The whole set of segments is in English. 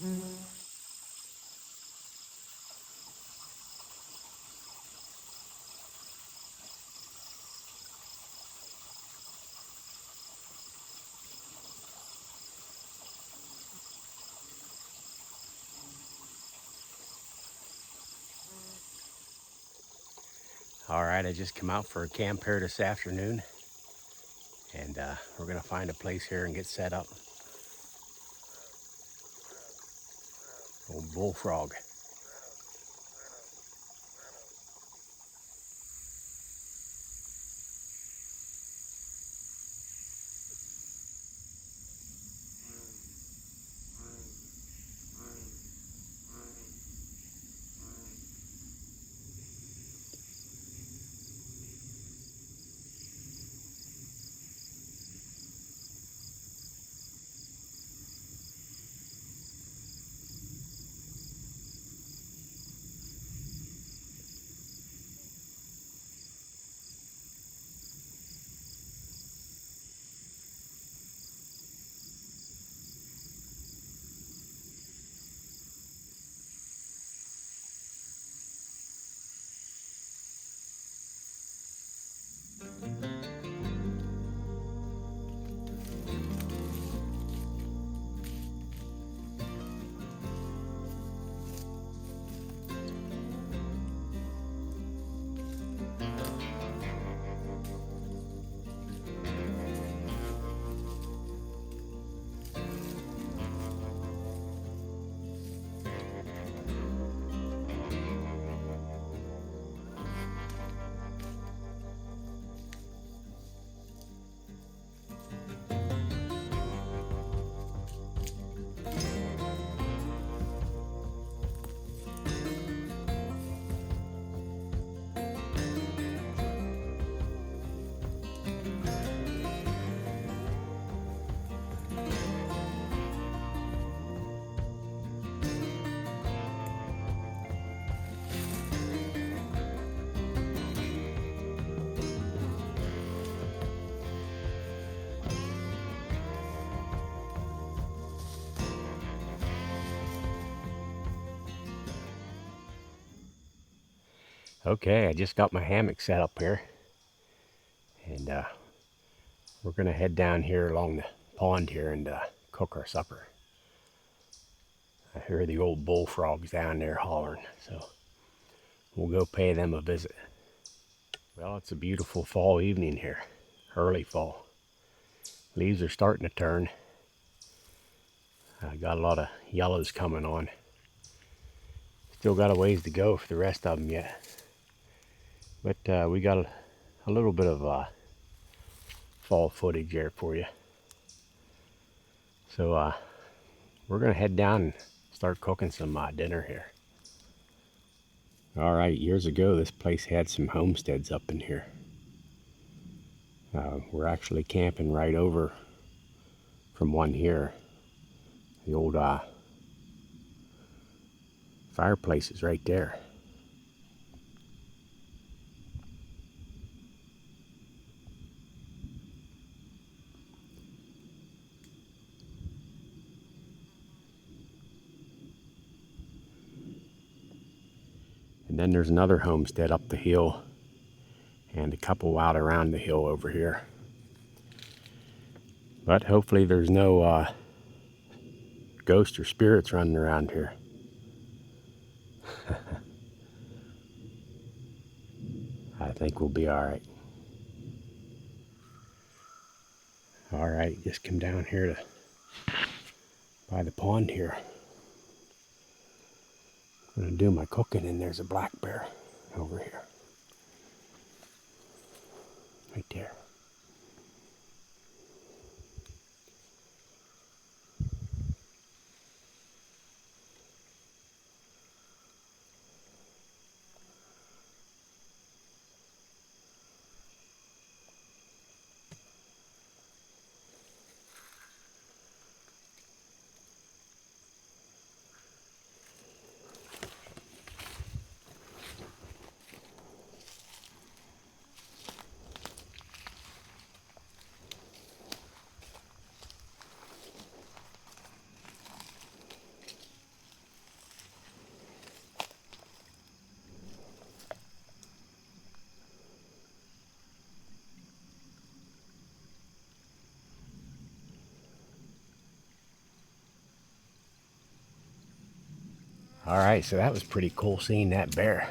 All right, I just come out for a camp here this afternoon, and we're gonna find a place here and get set up. Old bullfrog. Okay, I just got my hammock set up here, and we're gonna head down here along the pond here and cook our supper. I hear the old bullfrogs down there hollering, so we'll go pay them a visit. Well, it's a beautiful fall evening here, early fall. Leaves are starting to turn. I got a lot of yellows coming on. Still got a ways to go for the rest of them yet. But we got a little bit of fall footage there for you. So we're gonna head down and start cooking some dinner here. All right, years ago this place had some homesteads up in here. We're actually camping right over from one here. The old fireplace is right there. And then there's another homestead up the hill and a couple out around the hill over here. But hopefully there's no ghosts or spirits running around here. I think we'll be all right. All right, just come down here to by the pond here. I'm gonna do my cooking, and there's a black bear over here. Right there. All right, so that was pretty cool seeing that bear.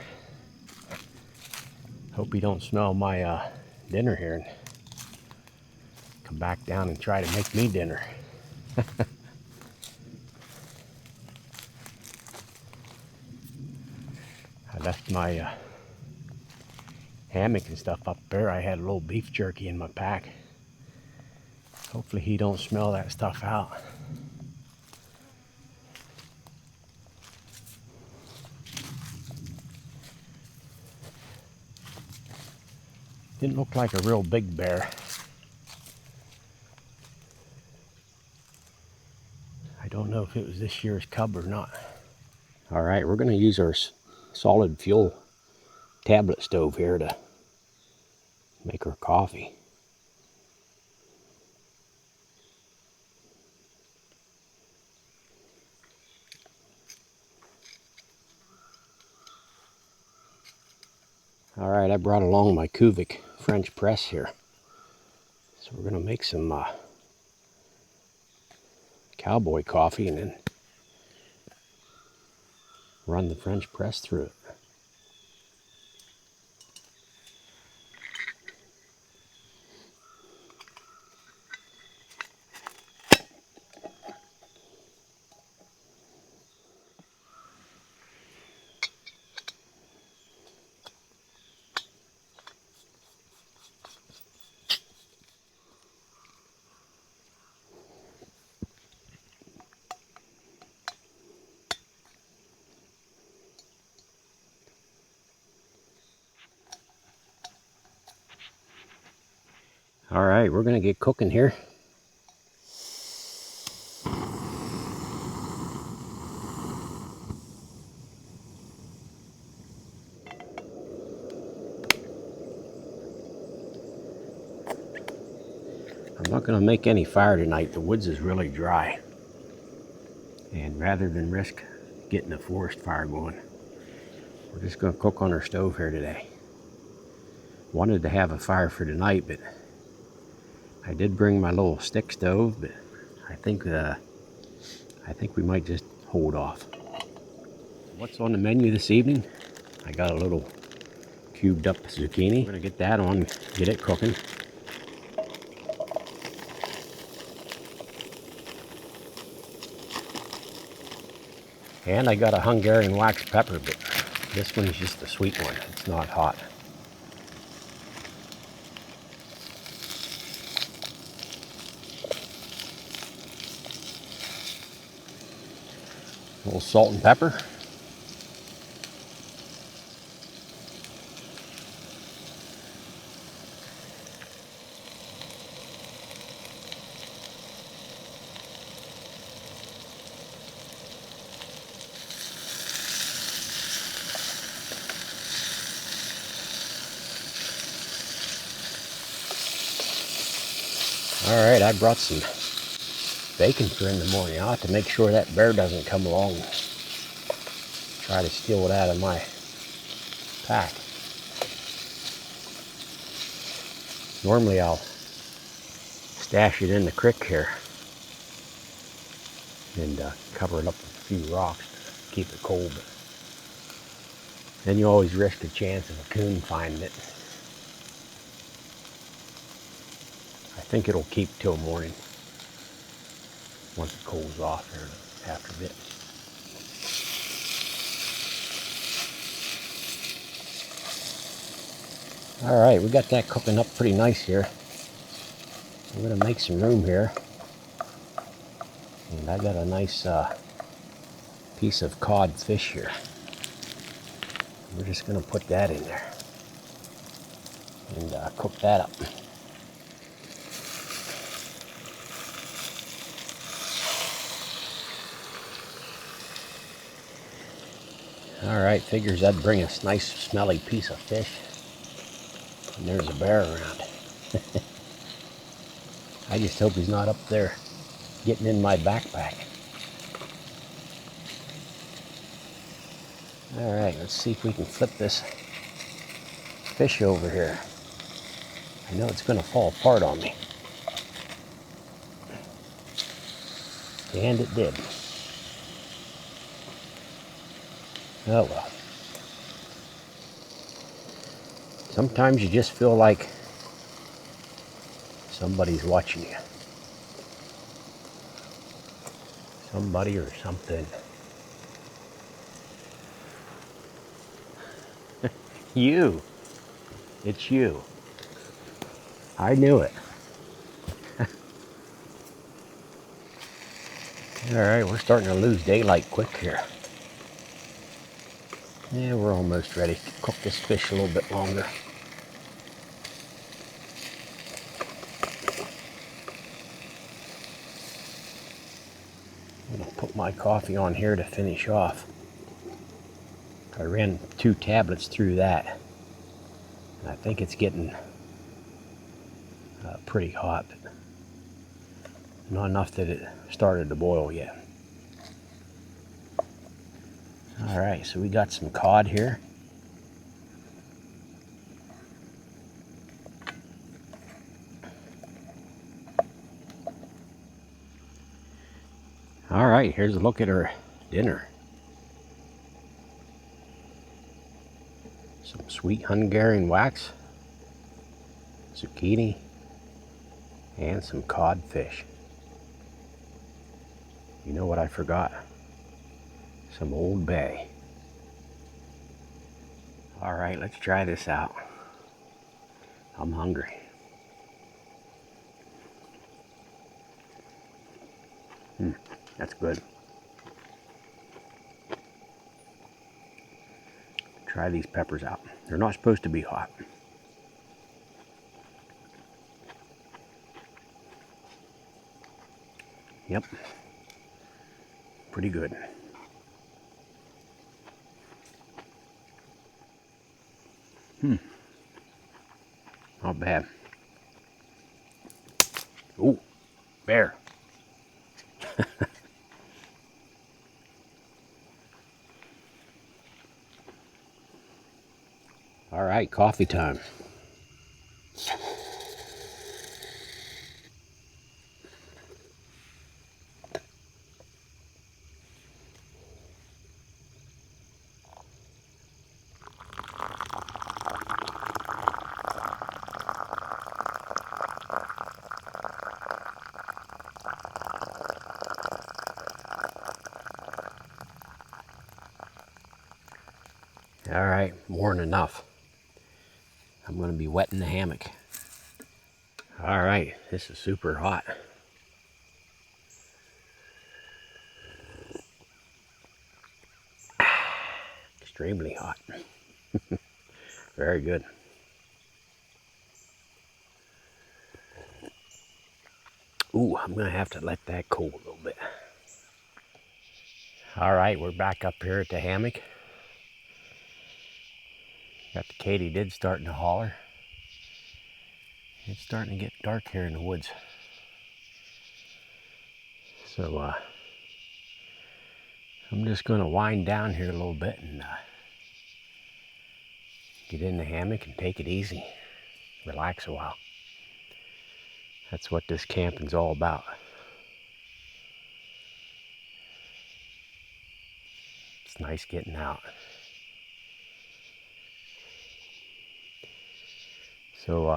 Hope he don't smell my dinner here and come back down and try to make me dinner. I left my hammock and stuff up there. I had a little beef jerky in my pack. Hopefully he don't smell that stuff out. Didn't look like a real big bear. I don't know if it was this year's cub or not. All right, we're gonna use our solid fuel tablet stove here to make our coffee. All right, I brought along my Kuvik French press here. So we're gonna make some cowboy coffee and then run the French press through it. All right, we're gonna get cooking here. I'm not gonna make any fire tonight. The woods is really dry. And rather than risk getting a forest fire going, we're just gonna cook on our stove here today. Wanted to have a fire for tonight, but I did bring my little stick stove, but I think we might just hold off. What's on the menu this evening? I got a little cubed up zucchini. We're gonna get that on, get it cooking. And I got a Hungarian wax pepper, but this one's just a sweet one. It's not hot. A little salt and pepper. All right, I brought some bacon for in the morning. I'll have to make sure that bear doesn't come along and try to steal it out of my pack. Normally I'll stash it in the creek here and cover it up with a few rocks to keep it cold. But then you always risk a chance of a coon finding it. I think it'll keep till morning once it cools off here after a bit. All right, we got that cooking up pretty nice here. I'm gonna make some room here. And I got a nice piece of cod fish here. We're just gonna put that in there and cook that up. All right, figures I'd bring a nice smelly piece of fish. And there's a bear around. I just hope he's not up there getting in my backpack. All right, let's see if we can flip this fish over here. I know it's gonna fall apart on me. And it did. Oh well. Sometimes you just feel like somebody's watching you. Somebody or something. You. It's you. I knew it. Alright, we're starting to lose daylight quick here. Yeah, we're almost ready to cook this fish a little bit longer. I'm going to put my coffee on here to finish off. I ran 2 tablets through that. And I think it's getting pretty hot. But not enough that it started to boil yet. Alright, so we got some cod here. Alright, here's a look at our dinner. Some sweet Hungarian wax, zucchini, and some codfish. You know what I forgot? Some Old Bay. Alright, let's try this out. I'm hungry. That's good. Try these peppers out. They're not supposed to be hot. Yep. Pretty good. Not bad. Ooh, bear. All right, coffee time. All right, more than enough. I'm going to be wetting the hammock. All right, this is super hot. Extremely hot. Very good. Ooh, I'm going to have to let that cool a little bit. All right, we're back up here at the hammock. Got the katydid starting to holler. It's starting to get dark here in the woods. So I'm just going to wind down here a little bit and get in the hammock and take it easy. Relax a while. That's what this camping's all about. It's nice getting out. So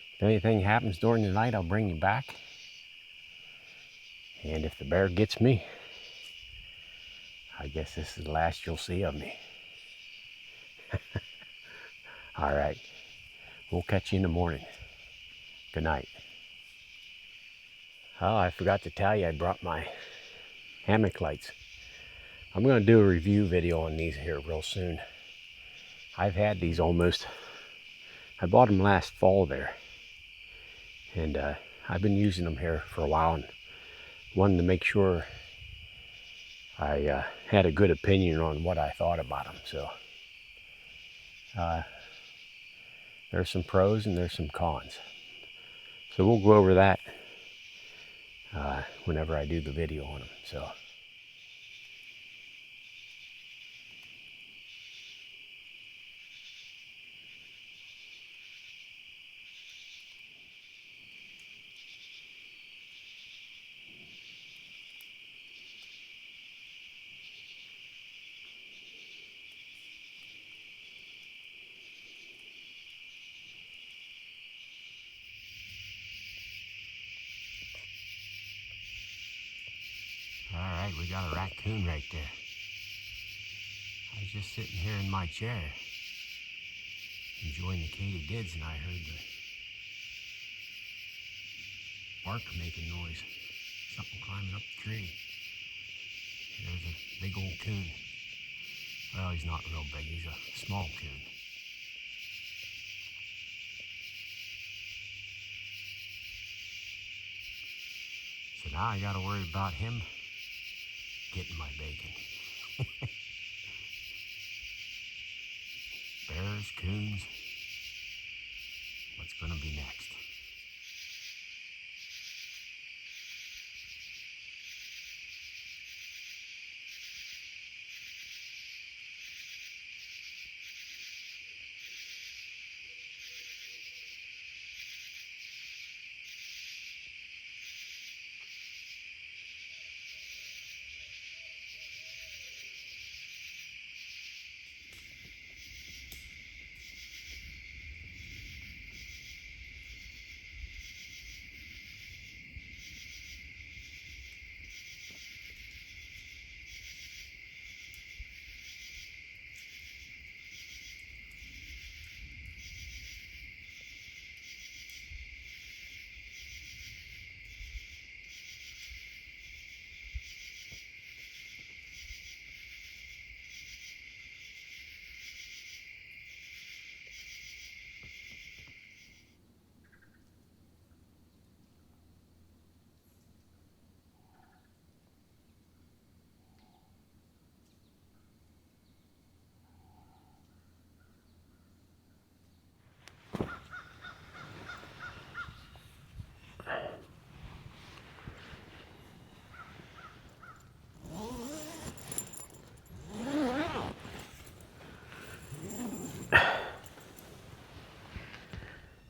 if anything happens during the night, I'll bring you back. And if the bear gets me, I guess this is the last you'll see of me. All right. We'll catch you in the morning. Good night. Oh, I forgot to tell you, I brought my hammock lights. I'm going to do a review video on these here real soon. I've had these almost, I bought them last fall there. And I've been using them here for a while and wanted to make sure I had a good opinion on what I thought about them. So there's some pros and there's some cons. So we'll go over that whenever I do the video on them. So. we got a raccoon right there. I was just sitting here in my chair, enjoying the katydids, and I heard the bark making noise. Something climbing up the tree. There's a big old coon. Well, he's not real big, he's a small coon. So now I gotta worry about him getting my bacon. Bears, coons, what's gonna be next?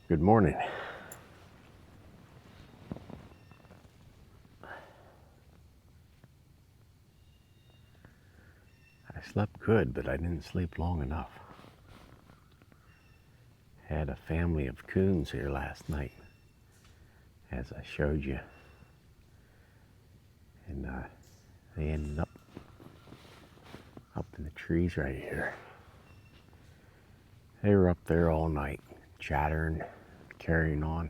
Good morning. I slept good, but I didn't sleep long enough. Had a family of coons here last night, as I showed you. And they ended up in the trees right here. They were up there all night, chattering, carrying on.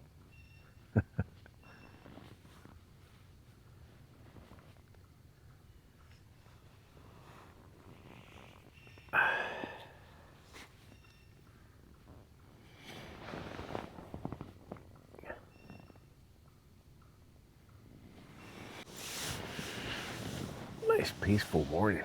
Nice peaceful morning.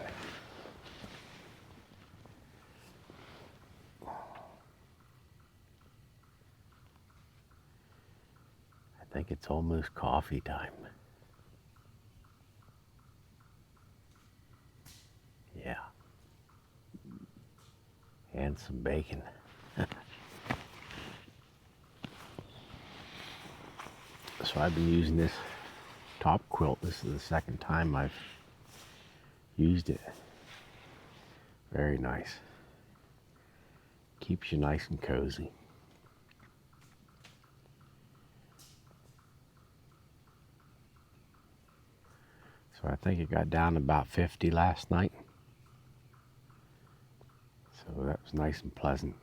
I think it's almost coffee time. Yeah. And some bacon. So I've been using this top quilt. This is the second time I've used it. Very nice. Keeps you nice and cozy. So I think it got down to about 50 last night. So that was nice and pleasant.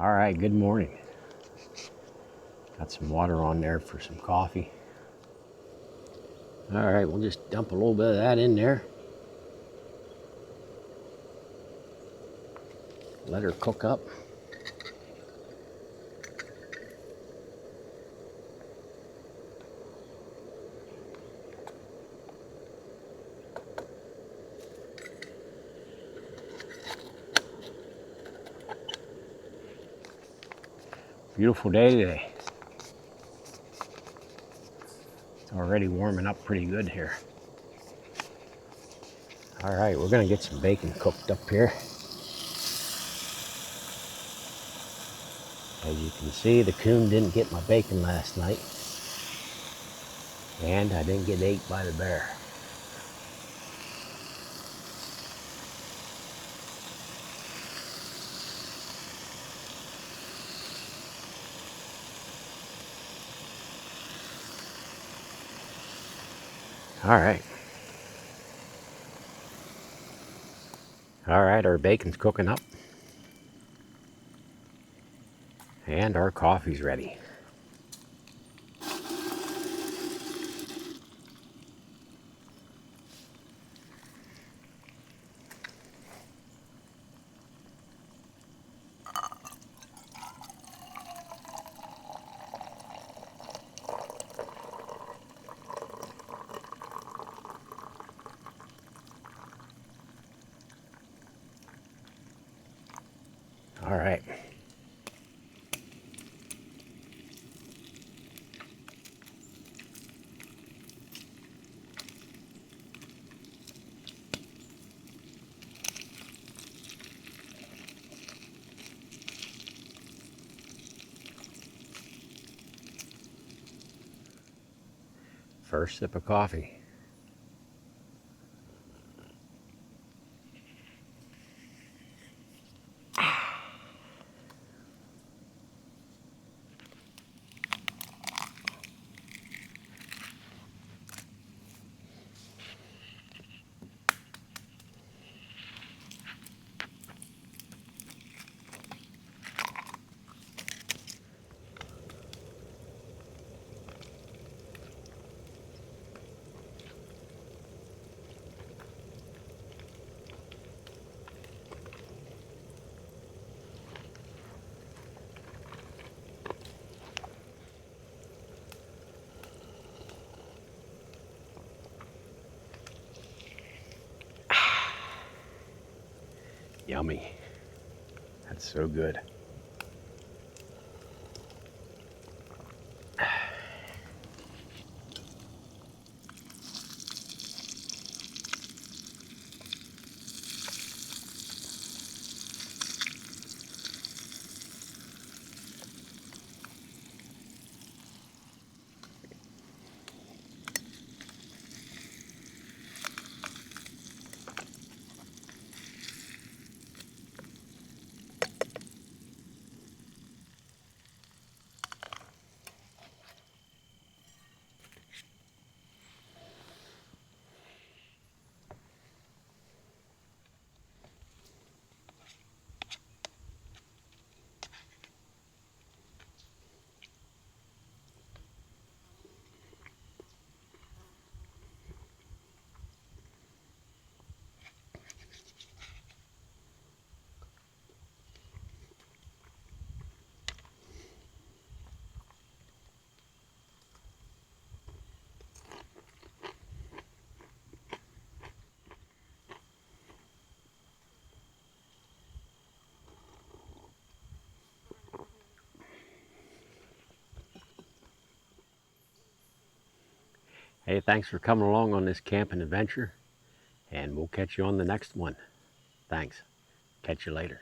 All right, good morning. Got some water on there for some coffee. All right, we'll just dump a little bit of that in there. Let her cook up. Beautiful day today. It's already warming up pretty good here. All right, we're gonna get some bacon cooked up here. As you can see, the coon didn't get my bacon last night, and I didn't get ate by the bear. All right. All right, our bacon's cooking up. And our coffee's ready. All right. First sip of coffee. Yummy. That's so good. Hey, thanks for coming along on this camping adventure, and we'll catch you on the next one. Thanks. Catch you later.